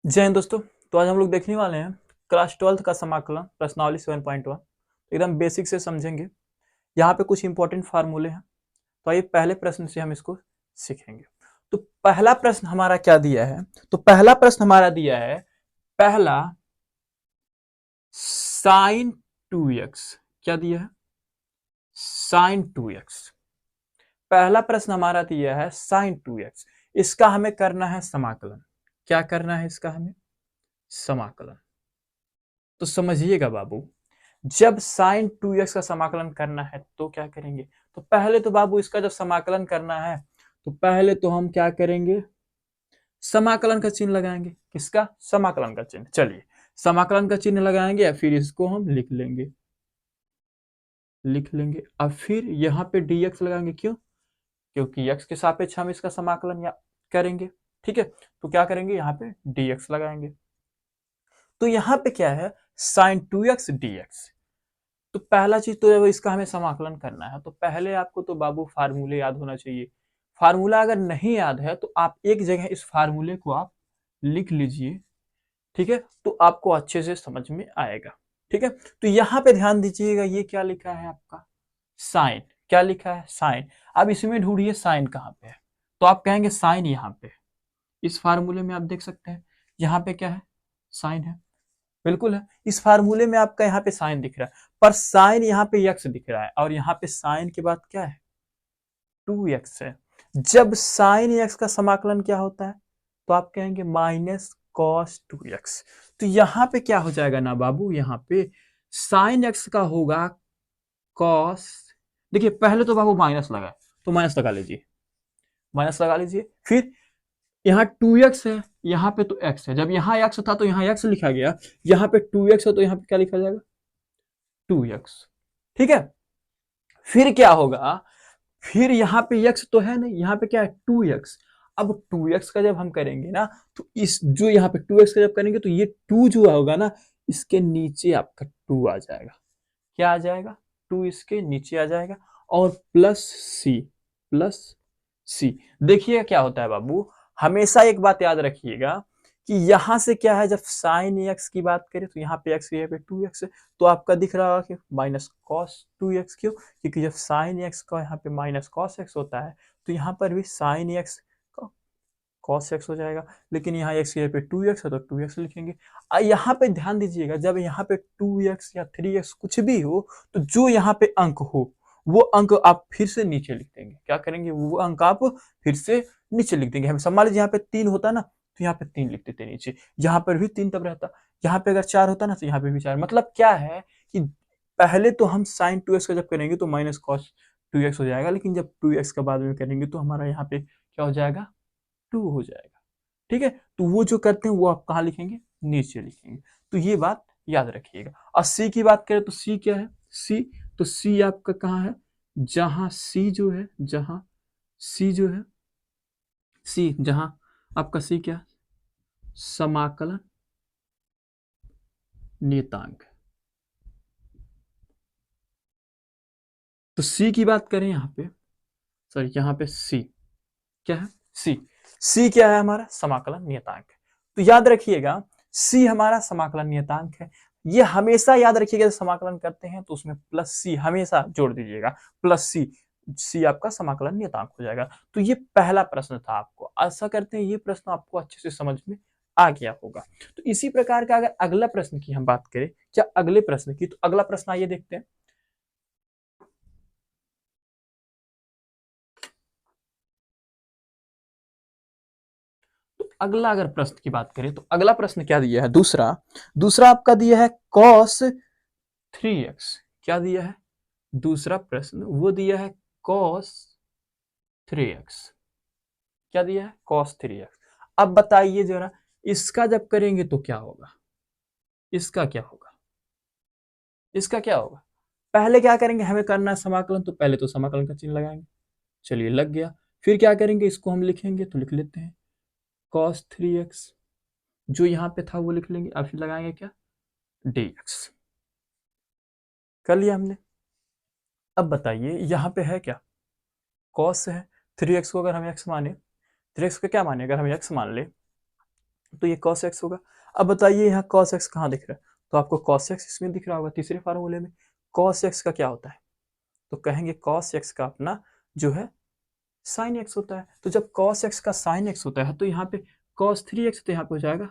जय हिंद दोस्तों। तो आज हम लोग देखने वाले हैं क्लास 12th का समाकलन प्रश्नावली 7.1। एकदम बेसिक से समझेंगे। यहाँ पे कुछ इंपॉर्टेंट फार्मूले हैं। तो आइए पहले प्रश्न से हम इसको सीखेंगे। तो पहला प्रश्न हमारा क्या दिया है? तो पहला प्रश्न हमारा दिया है पहला साइन 2x। क्या दिया है? Sine 2x। पहला प्रश्न हमारा दिया है साइन 2x। इसका हमें करना है समाकलन। क्या करना है इसका हमें? समाकलन। तो समझिएगा बाबू, जब साइन 2x का समाकलन करना है तो क्या करेंगे? तो पहले तो बाबू इसका जब समाकलन करना है तो पहले तो हम क्या करेंगे? समाकलन का चिन्ह लगाएंगे। किसका? समाकलन का चिन्ह। चलिए समाकलन का चिन्ह लगाएंगे, फिर इसको हम लिख लेंगे। अब फिर यहाँ पे dx लगाएंगे। क्यों? क्योंकि x के सापेक्ष हम इसका समाकलन या करेंगे। ठीक है, तो क्या करेंगे? यहाँ पे dx लगाएंगे। तो यहाँ पे क्या है? Sine 2x dx। तो पहला चीज तो जब इसका हमें समाकलन करना है तो पहले आपको तो बाबू फार्मूले याद होना चाहिए। फार्मूला अगर नहीं याद है तो आप एक जगह इस फार्मूले को आप लिख लीजिए। ठीक है, तो आपको अच्छे से समझ में आएगा। ठीक है, तो यहाँ पे ध्यान दीजिएगा, ये क्या लिखा है आपका? साइन। क्या लिखा है? साइन। अब इसमें ढूंढिए साइन कहाँ पे है। तो आप कहेंगे साइन यहाँ पे। इस फार्मूले में आप देख सकते हैं यहाँ पे क्या है? साइन है। बिल्कुल है, इस फार्मूले में आपका यहाँ पे साइन दिख रहा है, पर साइन यहाँ पे यक्स दिख रहा है और यहाँ पे साइन के बाद क्या है? 2x है। जब साइन यक्स का समाकलन क्या होता है? तो आप कहेंगे माइनस कॉस 2x। तो यहाँ पे क्या हो जाएगा ना बाबू? यहाँ पे साइन एक्स का होगा कॉस। देखिए पहले तो बाबू माइनस लगा, तो माइनस लगा लीजिए, माइनस लगा लीजिए। फिर यहाँ 2x है, यहाँ पे तो x है। जब यहाँ x था तो यहाँ x लिखा गया, यहाँ पे 2x है तो यहाँ पे क्या लिखा जाएगा? 2x। ठीक है, फिर क्या होगा? फिर यहाँ पे x तो है नहीं, यहाँ पे क्या है? 2x। अब 2x का जब हम करेंगे ना तो इस जो यहाँ पे 2x का जब करेंगे तो ये 2 जो होगा ना इसके नीचे आपका 2 आ जाएगा। क्या आ जाएगा? 2 इसके नीचे आ जाएगा और प्लस सी। देखिए क्या होता है बाबू, हमेशा एक बात याद रखिएगा कि यहां से क्या है, जब साइन एक्स की बात करें तो यहाँ पे एक्स, यहाँ पे 2x है, तो आपका दिख रहा होगा कि माइनस कॉस 2x। क्यों? क्योंकि जब साइन एक्स का यहाँ पे माइनस कॉस एक्स होता है तो यहाँ पर भी साइन एक्स का कॉस एक्स हो जाएगा। लेकिन यहाँ एक्स यहाँ पे 2x है तो 2x लिखेंगे। यहाँ पे ध्यान दीजिएगा, जब यहाँ पे 2x या 3x कुछ भी हो तो जो यहाँ पे अंक हो वो अंक आप फिर से नीचे लिख देंगे। क्या करेंगे? वो अंक आप फिर से नीचे लिख देंगे। हम मान लीजिए यहाँ पे 3 होता ना तो यहाँ पे 3 लिख देते नीचे, यहाँ पर भी 3 तब रहता, यहाँ पे अगर 4 होता ना तो यहाँ पे भी 4। मतलब क्या है कि पहले तो हम साइन 2x का जब करेंगे तो माइनस कॉस 2x हो जाएगा, लेकिन जब 2x का बाद में करेंगे तो हमारा यहाँ पे क्या हो जाएगा? 2 हो जाएगा। ठीक है, तो वो जो करते हैं वो आप कहाँ लिखेंगे? नीचे लिखेंगे। तो ये बात याद रखिएगा। और सी की बात करें तो सी क्या है? सी, तो सी आपका कहाँ है? जहां सी जो है, जहां सी जो है, सी जहां आपका सी क्या? समाकलन नियतांक। तो सी की बात करें यहाँ पे, सॉरी यहाँ पे सी क्या है? सी। सी क्या है? हमारा समाकलन नियतांक। तो याद रखिएगा सी हमारा समाकलन नियतांक है। ये हमेशा याद रखिएगा, जब समाकलन करते हैं तो उसमें प्लस सी हमेशा जोड़ दीजिएगा। प्लस सी, सी आपका समाकलन नियतांक हो जाएगा। तो ये पहला प्रश्न था। आपको आशा करते हैं ये प्रश्न आपको अच्छे से समझ में आ गया होगा। तो इसी प्रकार का अगर अगला प्रश्न की हम बात करें, क्या अगले प्रश्न की, तो अगला प्रश्न आइए देखते हैं। तो अगला अगर प्रश्न की बात करें तो अगला प्रश्न क्या दिया है? दूसरा, दूसरा आपका दिया है cos 3x। क्या दिया है? दूसरा प्रश्न वो दिया है cos 3x। क्या दिया है? cos 3x। अब बताइए जरा, इसका जब करेंगे तो क्या होगा? इसका क्या होगा? इसका क्या होगा? पहले क्या करेंगे? हमें करना है समाकलन, तो पहले तो समाकलन का चिन्ह लगाएंगे। चलिए लग गया। फिर क्या करेंगे? इसको हम लिखेंगे, तो लिख लेते हैं cos 3x। जो यहाँ पे था वो लिख लेंगे, अब फिर लगाएंगे क्या? dx। कर लिया हमने। अब बताइए यहाँ पे है क्या? cos है। 3x को अगर हम x माने, 3x को क्या माने? अगर हम x मान ले तो ये cos x होगा। अब बताइए यहाँ cos x कहाँ दिख रहा है, तो आपको cos x इसमें दिख रहा होगा तीसरे फार्मूले में। cos x का क्या होता है, तो कहेंगे cos x का अपना जो है sin x होता है। तो जब cos x का sin x होता है तो यहाँ पे cos 3x, तो यहाँ पे हो जाएगा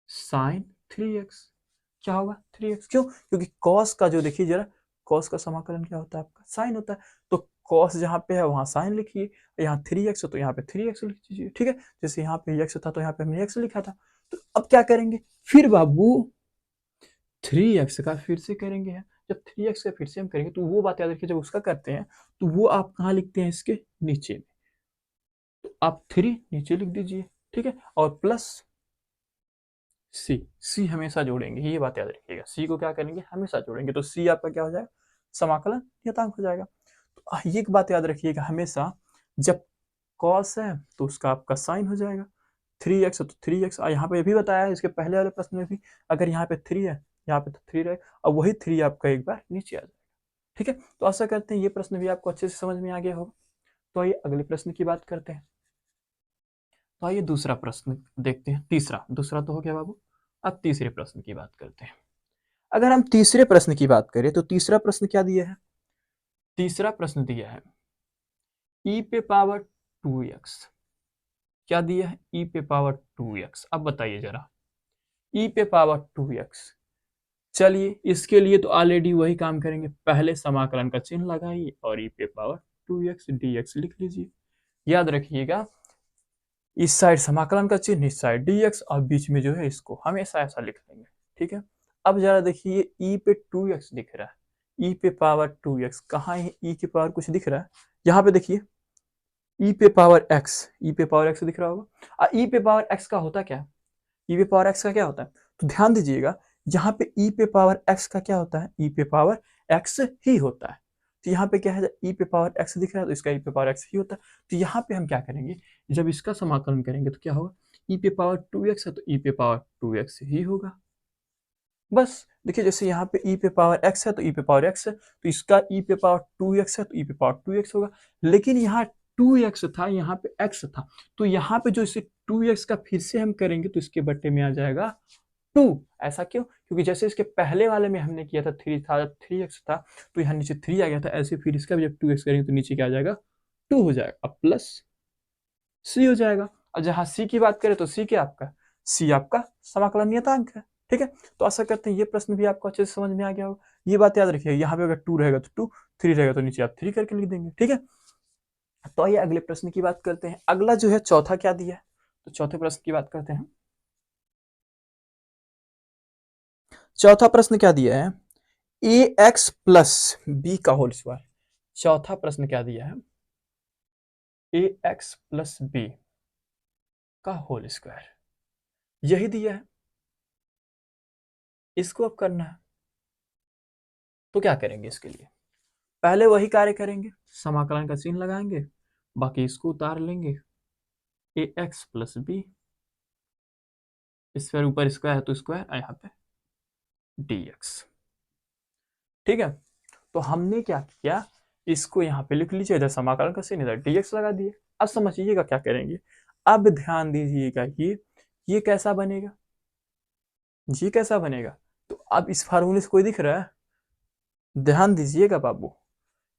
sin 3x। क्या होगा 3x, क्यों, क्योंकि cos का जो देखिए जरा, cos का समाकलन क्या होता है आपका sin होता है। तो cos जहाँ पे है वहाँ sin लिखिए, यहाँ 3x है तो यहाँ पे 3x लिख दीजिए, ठीक है। जैसे यहाँ पे x था तो यहाँ पे हमने x लिखा था। तो अब क्या करेंगे फिर बाबू, 3x का फिर से करेंगे हैं। जब 3x का फिर से हम करेंगे तो वो बात याद रखिए, जब उसका करते हैं तो वो आप कहाँ लिखते हैं, इसके नीचे में। तो आप 3 नीचे लिख दीजिए, ठीक है, और प्लस सी हमेशा जोड़ेंगे, ये बात याद रखिएगा, सी को क्या करेंगे हमेशा जोड़ेंगे। तो सी आपका क्या हो जाएगा, समाकलन नियतांक हो जाएगा। तो ये एक बात याद रखिएगा, हमेशा जब कॉस है तो उसका आपका साइन हो जाएगा। 3x है तो 3x, यहाँ पे भी बताया है इसके पहले वाले प्रश्न में भी, अगर यहाँ पे 3 है यहाँ पे तो 3 रहे, और वही 3 आपका एक बार नीचे आ जाएगा, ठीक है। तो आशा करते हैं ये प्रश्न भी आपको अच्छे से समझ में आ गया होगा। तो आइए अगले प्रश्न की बात करते हैं। तो आइए दूसरा प्रश्न देखते हैं, दूसरा तो हो गया बाबू। अब तीसरे प्रश्न की बात करते हैं। अगर हम तीसरे प्रश्न की बात करें तो तीसरा प्रश्न क्या दिया है, तीसरा प्रश्न दिया है e पे पावर 2x। क्या दिया है, e पे पावर 2x। अब बताइए जरा, e पे पावर 2x, चलिए इसके लिए तो ऑलरेडी वही काम करेंगे, पहले समाकलन का चिन्ह लगाइए और e पे पावर 2x dx लिख लीजिए। याद रखिएगा, इस साइड समाकलन का चिन्ह, इस साइड dx, और बीच में जो है इसको हमेशा ऐसा लिख लेंगे, ठीक है। अब जरा देखिए e पे 2x दिख रहा है, e पे पावर 2x कहाँ है, e की पावर कुछ दिख रहा है, यहाँ पे देखिए e पे पावर x, e पे पावर x दिख रहा होगा। e पे पावर x का होता क्या है, e पे पावर x का क्या होता है, तो ध्यान दीजिएगा, यहाँ पे e पे पावर x का क्या होता है, e पे पावर x ही होता है। तो यहाँ पे क्या है, e पे पावर x दिख रहा है तो इसका e पे पावर x ही होता है। तो यहाँ पे हम क्या करेंगे, जब इसका समाकलन करेंगे तो क्या होगा, e पे पावर 2x है तो e पे पावर 2x ही होगा। बस देखिए, जैसे यहाँ पे e पे पावर x है तो e पे पावर x है, तो इसका e पे पावर 2x है तो e पे पावर 2x होगा। लेकिन यहाँ 2x था, यहाँ पे x था, तो यहाँ पे जो इसे 2x का फिर से हम करेंगे तो इसके बट्टे में आ जाएगा 2। ऐसा क्यों, क्योंकि जैसे इसके पहले वाले में हमने किया था 3 था, 3x था, तो यहाँ नीचे 3 आ गया था, ऐसे फिर इसका भी जब 2x करेंगे तो नीचे क्या आ जाएगा, 2 हो जाएगा, अब प्लस c हो जाएगा। और जहाँ c की बात करें तो c क्या आपका, c आपका समाकलन नियतांक है, ठीक है। तो आशा करते हैं ये प्रश्न भी आपको अच्छे से समझ में आ गया होगा। ये बात याद रखिएगा, यहाँ पे अगर 2 रहेगा तो 2, 3 रहेगा तो नीचे आप 3 करके लिख देंगे, ठीक है। तो आइए अगले प्रश्न की बात करते हैं। अगला जो है चौथा क्या दिया है, तो चौथे प्रश्न की बात करते हैं। चौथा प्रश्न क्या दिया है, ए एक्स प्लस बी का होल स्क्वायर। चौथा प्रश्न क्या दिया है, ए एक्स प्लस बी का होल स्क्वायर, यही दिया है, इसको अब करना है। तो क्या करेंगे इसके लिए, पहले वही कार्य करेंगे, समाकलन का चिन्ह लगाएंगे, बाकी इसको उतार लेंगे, ए एक्स प्लस बी, स्क्वायर ऊपर स्क्वायर है तो स्क्वायर, यहाँ पे dx, ठीक है। तो हमने क्या किया, इसको यहाँ पे लिख लीजिए, इधर समाकलन का चिन्ह, इधर dx लगा दिए। अब समझिएगा क्या करेंगे, अब ध्यान दीजिएगा, ये कैसा बनेगा, ये कैसा बनेगा। तो अब इस फार्मूले से कोई दिख रहा है, ध्यान दीजिएगा बाबू,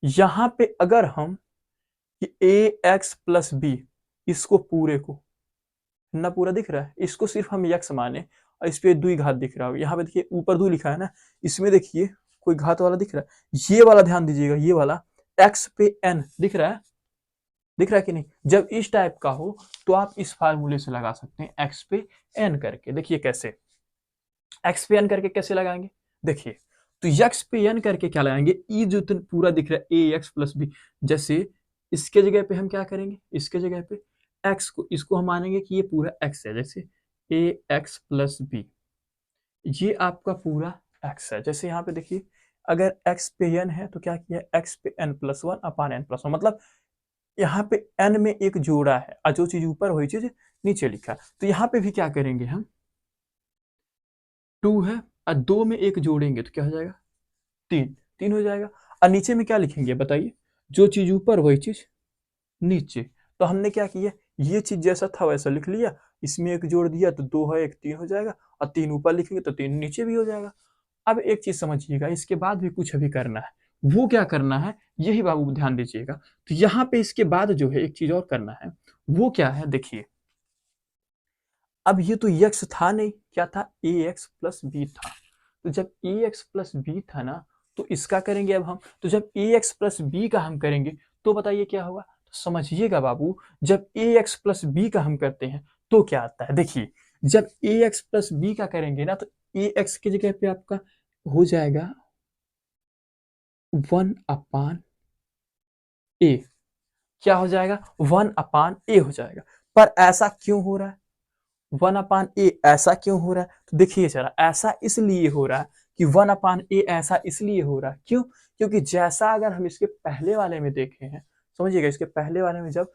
यहाँ पे अगर हम ए एक्स प्लस बी, इसको पूरे को ना, पूरा दिख रहा है, इसको सिर्फ हम यक्स माने और इस पे द्वि घात दिख रहा होगा। यहाँ पे देखिए ऊपर 2 लिखा है ना, इसमें देखिए कोई घात वाला दिख रहा है, ये वाला ध्यान दीजिएगा, ये वाला x पे n दिख रहा है, दिख रहा है कि नहीं। जब इस टाइप का हो तो आप इस फार्मूले से लगा सकते हैं, x पे n करके। देखिए कैसे, x पे n करके कैसे लगाएंगे, देखिए तो x पे n करके क्या लगाएंगे, ई जो पूरा दिख रहा है ए एक्स प्लस बी, जैसे इसके जगह पे हम क्या करेंगे, इसके जगह पे x को, इसको हम मानेंगे कि ये पूरा x है, जैसे ए एक्स प्लस बी, ये आपका पूरा x है। जैसे यहाँ पे देखिए, अगर x पे n है तो क्या किया, x पे n प्लस 1 अपान n प्लस 1, मतलब यहाँ पे n में एक जोड़ा है और जो चीज ऊपर वही चीज नीचे लिखा है। तो यहाँ पे भी क्या करेंगे हम, 2 है और 2 में एक जोड़ेंगे तो क्या हो जाएगा, 3 हो जाएगा। और नीचे में क्या लिखेंगे बताइए, जो चीज ऊपर वही चीज नीचे। तो हमने क्या किया, ये चीज जैसा था वैसा लिख लिया, इसमें एक जोड़ दिया तो 2 है 1 3 हो जाएगा, और 3 ऊपर लिखेंगे तो 3 नीचे भी हो जाएगा। अब एक चीज समझिएगा, इसके बाद भी कुछ अभी करना है। वो क्या करना है, यही बाबू ध्यान दीजिएगा। तो यहाँ पे इसके बाद जो है एक चीज और करना है, वो क्या है देखिए। अब ये तो x था नहीं, क्या था, ax प्लस बी था। तो जब ax प्लस बी था ना, तो इसका करेंगे अब हम। तो जब ax प्लस बी का हम करेंगे तो बताइए क्या होगा। तो समझिएगा बाबू, जब ax प्लस बी का हम करते हैं तो क्या आता है, देखिए जब ax प्लस बी का करेंगे ना, तो ax की जगह पे आपका हो जाएगा 1/a। क्या हो जाएगा, 1/a हो जाएगा। पर ऐसा क्यों हो रहा है, 1/a ऐसा क्यों हो रहा है, तो देखिए जरा, ऐसा इसलिए हो रहा है कि 1/a ऐसा इसलिए हो रहा है, क्यों, क्योंकि जैसा अगर हम इसके पहले वाले में देखे हैं, समझिएगा, इसके पहले वाले में जब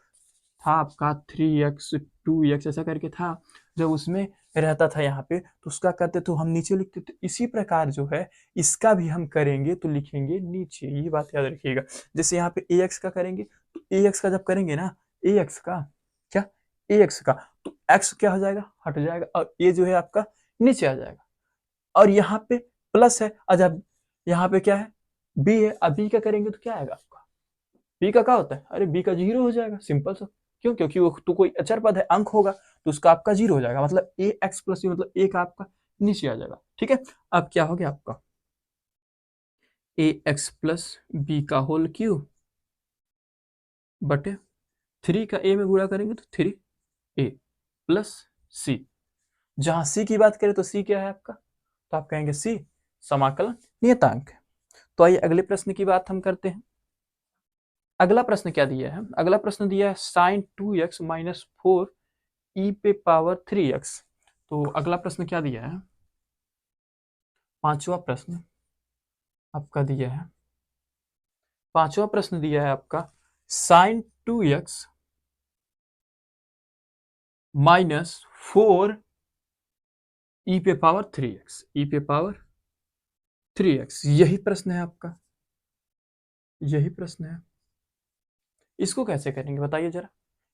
था आपका 3x 2x ऐसा करके था, जब उसमें रहता था यहाँ पे, तो उसका करते तो हम नीचे लिखते थे। इसी प्रकार जो है इसका भी हम करेंगे तो लिखेंगे नीचे, ये बात याद रखिएगा। जैसे यहाँ पे ax का करेंगे, तो ax का जब करेंगे ना, ax का क्या, ax का, तो x क्या हो जाएगा, हट जाएगा, और a जो है आपका नीचे आ जाएगा। और यहाँ पे प्लस है, और जब यहाँ पे क्या है, b है, अब b का करेंगे तो क्या आएगा आपका, b का क्या होता है, अरे b का 0 हो जाएगा, सिंपल सा। क्यों, क्योंकि वो तो कोई अचर पद है, अंक होगा, तो उसका आपका 0 हो जाएगा, मतलब ए एक्स प्लस मतलब a का आपका नीचे आ जाएगा। ठीक है, अब क्या हो गया आपका, ए एक्स प्लस बी का होल क्यूब बटे 3 का a में गुणा करेंगे तो 3a प्लस c। जहां c की बात करें तो c क्या है आपका, तो आप कहेंगे c समाकलन नियतांक। तो आइए अगले प्रश्न की बात हम करते हैं। अगला प्रश्न क्या दिया है, अगला प्रश्न दिया है साइन 2x माइनस 4 e पे पावर 3x। तो अगला प्रश्न क्या दिया है, पांचवा प्रश्न आपका दिया है, पांचवा प्रश्न दिया है आपका साइन 2x माइनस 4 e पे पावर 3x, e पे पावर 3x, यही प्रश्न है आपका, यही प्रश्न है। इसको कैसे करेंगे बताइए जरा,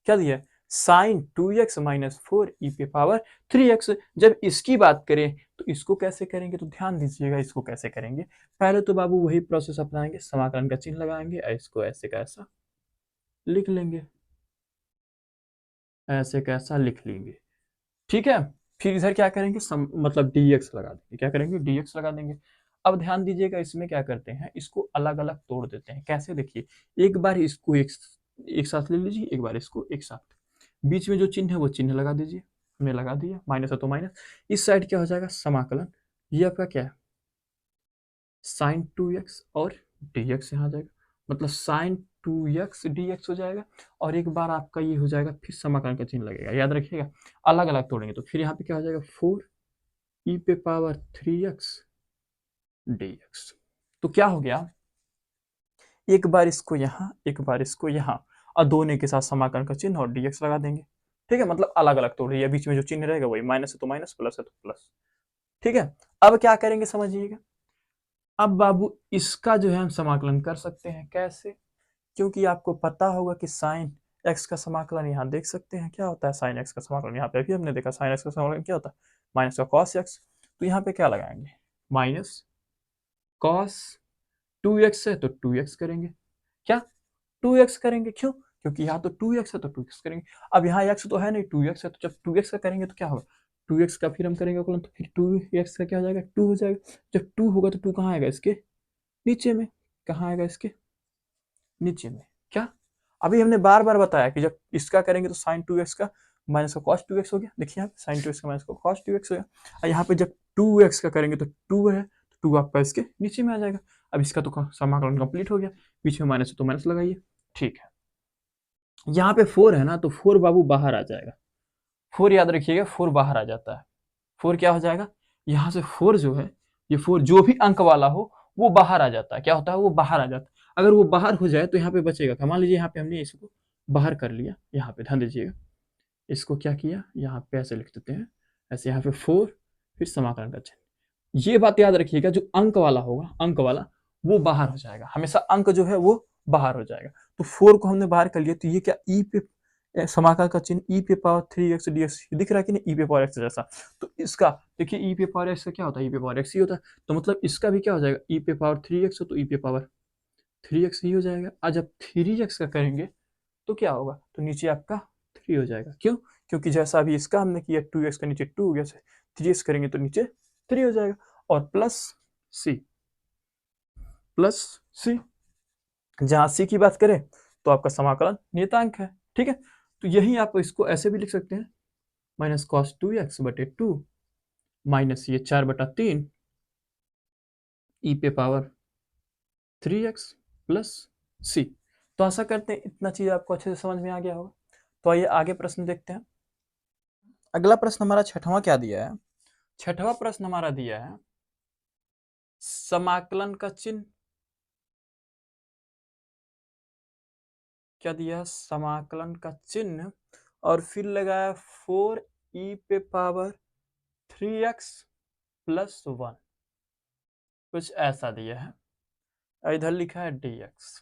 क्या दिया है, साइन 2x माइनस 4 ई पे पावर 3x। जब इसकी बात करें तो इसको कैसे करेंगे, तो ध्यान दीजिएगा इसको कैसे करेंगे। पहले तो बाबू वही प्रोसेस अपनाएंगे, समाकलन का चिन्ह लगाएंगे, इसको ऐसे का ऐसा लिख लेंगे, ऐसे कैसा लिख लेंगे। ठीक है, फिर इधर क्या करेंगे, मतलब dx लगा देंगे, क्या करेंगे, dx लगा देंगे। अब ध्यान दीजिएगा, इसमें क्या करते हैं, इसको अलग अलग तोड़ देते हैं। कैसे, देखिए एक बार इसको एक साथ ले लीजिए, एक बार इसको एक साथ, बीच में जो चिन्ह है वो चिन्ह लगा दीजिए, हमने लगा दिया, माइनस है तो माइनस। इस साइड क्या हो जाएगा, समाकलन, ये आपका क्या है, साइन 2x और dx यहाँ जाएगा, मतलब साइन 2x dx हो जाएगा। और एक बार आपका ये हो जाएगा, फिर समाकलन का चिन्ह लगेगा, याद रखिएगा, अलग अलग तोड़ेंगे। तो फिर यहाँ पे क्या हो जाएगा, 4 e पे पावर 3x dx। तो क्या हो गया, एक बार इसको यहाँ, एक बार इसको यहाँ, और दोनों के साथ समाकलन का चिन्ह और dx लगा देंगे। ठीक है, मतलब अलग अलग तोड़ रही है, बीच में जो चिन्ह रहेगा वही, माइनस है तो माइनस, प्लस है तो प्लस। ठीक है, अब क्या करेंगे समझिएगा, अब बाबू इसका जो है हम समाकलन कर सकते हैं, कैसे, क्योंकि आपको पता होगा कि साइन एक्स का समाकलन यहाँ देख सकते हैं क्या होता है, साइन एक्स का समाकलन यहाँ पे भी हमने देखा, साइन एक्स का समाकलन क्या होता है, माइनस का कॉस एक्स। तो यहाँ पे क्या लगाएंगे, माइनस कॉस 2x है तो 2x करेंगे, क्या 2x करेंगे, क्यों, क्योंकि यहाँ तो 2x है तो 2x करेंगे। अब यहाँ x तो है नहीं, 2x है, तो जब 2x का करेंगे तो क्या होगा, 2x का फिर हम करेंगे अवकलन, तो फिर 2x का क्या हो जाएगा, 2 हो जाएगा। जब 2 होगा तो 2 कहाँ आएगा, इसके नीचे में, कहाँ आएगा, इसके नीचे में। क्या, अभी हमने बार बार बताया कि जब इसका करेंगे तो साइन 2x का माइनस का कॉस 2x हो गया, देखिए यहाँ पे साइन 2x का माइनस का कॉस 2x हो गया। और यहाँ पे जब 2x का करेंगे तो 2 है, तो 2 आपका इसके नीचे में आ जाएगा। अब इसका तो समाकलन कंप्लीट हो गया, बीच में माइनस है तो माइनस लगाइए। ठीक है, यहाँ पे 4 है ना, तो 4 बाबू बाहर आ जाएगा, 4 याद रखिएगा, 4 बाहर आ जाता है। 4 क्या हो जाएगा, यहाँ से 4 जो है, ये 4 जो भी अंक वाला हो वो बाहर आ जाता है, क्या होता है, वो बाहर आ जाता है। अगर वो बाहर हो जाए तो यहाँ पे बचेगा क्या, मान लीजिए यहाँ पे हमने इसको बाहर कर लिया, यहाँ पे ध्यान दीजिएगा, इसको क्या किया, यहाँ पे ऐसे लिख देते हैं, ऐसे यहाँ पे 4 फिर समाकलन का चिन्ह। ये बात याद रखिएगा, जो अंक वाला होगा, अंक वाला वो बाहर हो जाएगा, हमेशा अंक जो है वो बाहर हो जाएगा। तो 4 को हमने बाहर कर लिया, तो ये क्या, ई पे समाकलन का चिन्ह ई पे पावर 3x dx दिख रहा है कि नहीं, ई पे पावर x जैसा। तो इसका देखिए ई पे पावर x का क्या होता है, ई पे पावर x ही होता है। तो मतलब इसका भी क्या हो जाएगा, ई पे पावर 3x हो तो ई पे पावर 3x ही हो जाएगा। आज जब 3x का करेंगे तो क्या होगा, तो नीचे आपका 3 हो जाएगा। क्यों, क्योंकि जैसा अभी इसका हमने किया 2x का नीचे 2 हो गया, 3x करेंगे तो नीचे 3 हो जाएगा। और प्लस सी, जहां सी की बात करें तो आपका समाकलन नियतांक है। ठीक है, तो यही आप इसको ऐसे भी लिख सकते हैं, माइनस कॉस 2x बटे 2 माइनस ये 4/3 ई पे पावर 3x प्लस सी। तो आशा करते हैं इतना चीज आपको अच्छे से समझ में आ गया होगा। तो आइए आगे प्रश्न देखते हैं। अगला प्रश्न हमारा छठवां क्या दिया है, छठवां प्रश्न हमारा दिया है समाकलन का चिन्ह, क्या दिया है, समाकलन का चिन्ह, और फिर लगाया 4e पे पावर 3x प्लस 1, कुछ ऐसा दिया है। इधर लिखा है dx।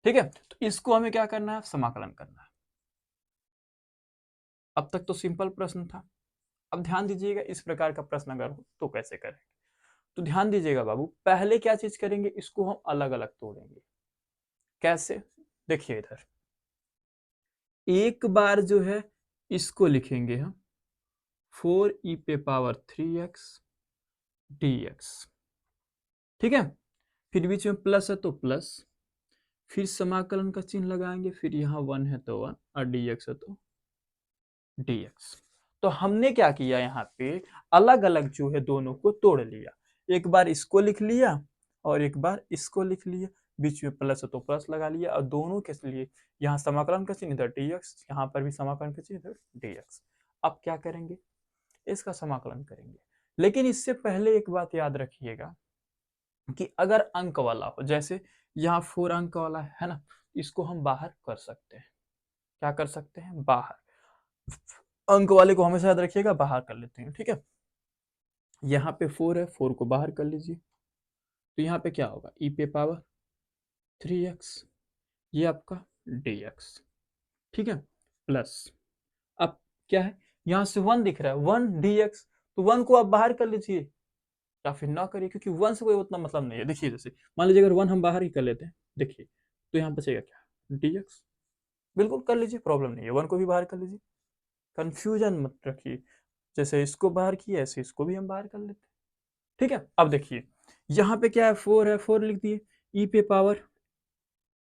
ठीक है, तो इसको हमें क्या करना है, समाकलन करना है। अब तक तो सिंपल प्रश्न था। अब ध्यान दीजिएगा, इस प्रकार का प्रश्न अगर हो तो कैसे करेंगे। तो ध्यान दीजिएगा बाबू, पहले क्या चीज करेंगे, इसको हम अलग अलग तोड़ेंगे। कैसे, देखिए इधर एक बार जो है इसको लिखेंगे हम 4e पे पावर 3x dx। ठीक है, फिर बीच में प्लस है तो प्लस, फिर समाकलन का चिन्ह लगाएंगे, फिर यहाँ 1 है तो 1 और dx है तो dx। तो हमने क्या किया, यहाँ पे अलग अलग जो है दोनों को तोड़ लिया। एक बार इसको लिख लिया और एक बार इसको लिख लिया, बीच में प्लस है तो प्लस लगा लिया, और दोनों के लिए यहाँ समाकलन का चिन्ह इधर dx, यहाँ पर भी समाकलन का चिन्ह इधर dx। अब क्या करेंगे, इसका समाकलन करेंगे। लेकिन इससे पहले एक बात याद रखिएगा कि अगर अंक वाला हो, जैसे यहाँ 4 अंक वाला है ना, इसको हम बाहर कर सकते हैं। क्या कर सकते हैं, बाहर। अंक वाले को हमेशा याद रखिएगा, बाहर कर लेते हैं। ठीक है, यहाँ पे 4 है, 4 को बाहर कर लीजिए, तो यहाँ पे क्या होगा, ई पे पावर 3x, ये आपका dx। ठीक है, प्लस अब क्या है, यहाँ से 1 दिख रहा है, 1 dx, तो 1 को आप बाहर कर लीजिए या फिर ना करिए, क्योंकि 1 से कोई उतना मतलब नहीं है। देखिए जैसे मान लीजिए अगर 1 हम बाहर ही कर लेते हैं, देखिए तो यहाँ बचेगा क्या, dx। बिल्कुल कर लीजिए, प्रॉब्लम नहीं है, 1 को भी बाहर कर लीजिए, कंफ्यूजन मत रखिए। जैसे इसको बाहर किया ऐसे इसको भी हम बाहर कर लेते हैं। ठीक है, अब देखिए यहाँ पे क्या है, 4 है, 4 लिख दिए, ई पे पावर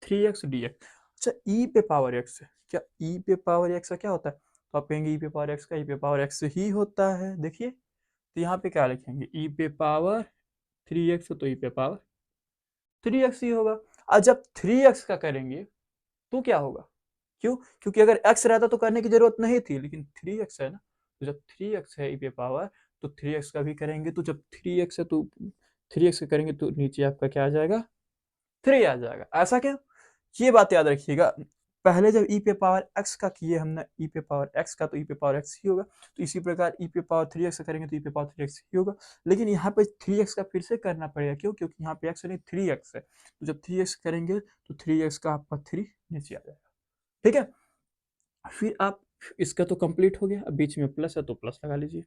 3x dx। अच्छा, ई पे पावर x है क्या, ई पे पावर x का क्या होता है, तो आप कहेंगे ई पे पावर x का ई पे पावर x ही होता है। देखिए तो यहाँ पे क्या लिखेंगे, ई पे पावर 3x तो ई पे पावर 3x ही होगा। और जब 3x का करेंगे तो क्या होगा, क्यों, क्योंकि अगर x रहता तो करने की जरूरत नहीं थी, लेकिन 3x है ना, तो जब 3x है ई पे पावर, तो 3x का भी करेंगे, तो जब 3x है तो 3x का करेंगे तो नीचे आपका क्या आ जाएगा, 3 आ जाएगा। ऐसा क्या, ये बात याद रखिएगा, पहले जब ई पे पावर x का किए हमने, ई पे पावर x का, तो ई पे पावर x ही होगा। तो इसी प्रकार ई पे पावर 3x का करेंगे तो ई पे पावर 3x ही होगा। लेकिन यहाँ पे 3x का फिर से करना पड़ेगा, क्यों, क्योंकि यहाँ पे x नहीं 3x है, तो जब 3x करेंगे तो 3x का आपका 3 नीचे आ जाएगा। ठीक है, फिर आप इसका तो कंप्लीट हो गया, अब बीच में प्लस है तो प्लस लगा लीजिए।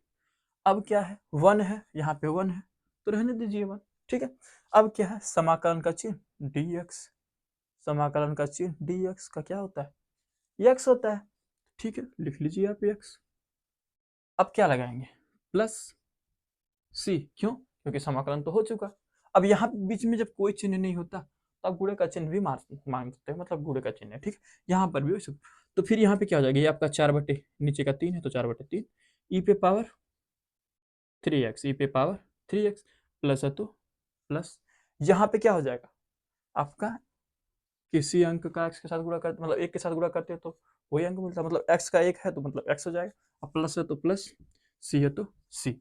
अब क्या है, 1 है, यहाँ पे 1 है तो रहने दीजिए 1। ठीक है, अब क्या है, समाकलन का चिन्ह dx, समाकलन का चिन्ह dx का क्या होता है, x होता है। ठीक है, लिख लीजिए आप x। अब क्या लगाएंगे, प्लस c, क्यों, क्योंकि समाकलन तो हो चुका। अब यहाँ बीच में जब कोई चिन्ह नहीं होता तो आप गुणे का चिन्ह भी मांग सकते हैं, मतलब गुणे का चिन्ह है। ठीक है, यहाँ पर भी वैसे, तो फिर यहाँ पे क्या हो जाएगा, ये आपका 4 बटे नीचे का 3 है तो 4/3 ई पे पावर 3x, ई पे पावर 3x प्लस है तो प्लस, यहाँ पे क्या हो जाएगा आपका, किसी अंक का x के साथ गुणा करते, मतलब एक के साथ गुणा करते हैं तो वही अंक मिलता है, मतलब x का 1 है तो मतलब x हो जाएगा, अब प्लस है तो प्लस, c है तो c,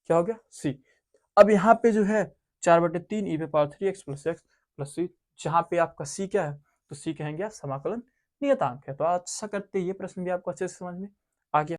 क्या हो गया c। अब यहाँ पे जो है 4/3 ई पे power 3x plus x plus c, जहाँ पे आपका c क्या है, तो c कहेंगे आप समाकलन नियतांक है। तो आशा करते ये प्रश्न भी आपको अच्छे से समझ में आ गया।